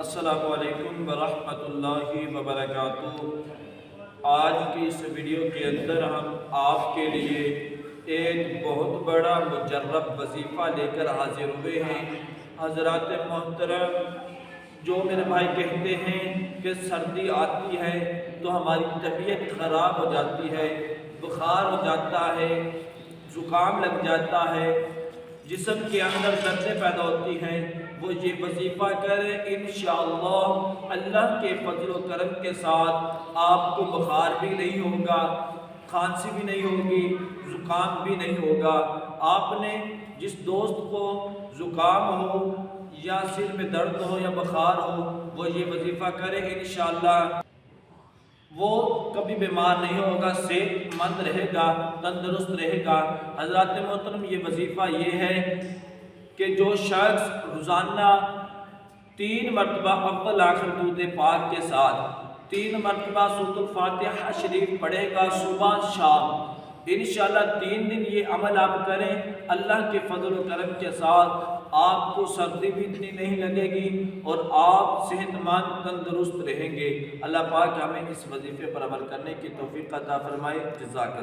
السلام علیکم ورحمۃ اللہ وبرکاتہ۔ آج کی اس ویڈیو کے اندر ہم آپ کے لیے ایک بہت بڑا مجرب وظیفہ لے کر حاضر ہوئے ہیں۔ حضرات محترم، جو میرے بھائی کہتے ہیں کہ سردی آتی ہے تو ہماری طبیعت خراب ہو جاتی ہے، بخار ہو جاتا ہے، زکام لگ جاتا ہے، جسم کے اندر دردیں پیدا ہوتی ہیں، وہ یہ وظیفہ کریں، انشاءاللہ اللہ کے فضل و کرم کے ساتھ آپ کو بخار بھی نہیں ہوگا، کھانسی بھی نہیں ہوگی، زکام بھی نہیں ہوگا۔ آپ نے جس دوست کو زکام ہو یا سر میں درد ہو یا بخار ہو، وہ یہ وظیفہ کرے، انشاءاللہ وہ کبھی بیمار نہیں ہوگا، صحت مند رہے گا، تندرست رہے گا۔ حضرات محترم، یہ وظیفہ یہ ہے کہ جو شخص روزانہ 3 مرتبہ اول آخر درود پاک کے ساتھ 3 مرتبہ سورۃ الفاتحہ شریف پڑھے گا صبح شام، انشاءاللہ 3 دن یہ عمل آپ کریں، اللہ کے فضل و کرم کے ساتھ آپ کو سردی بھی اتنی نہیں لگے گی اور آپ صحت مند تندرست رہیں گے۔ اللہ پاک ہمیں اس وظیفے پر عمل کرنے کی توفیق عطا فرمائے۔ جزاک اللہ۔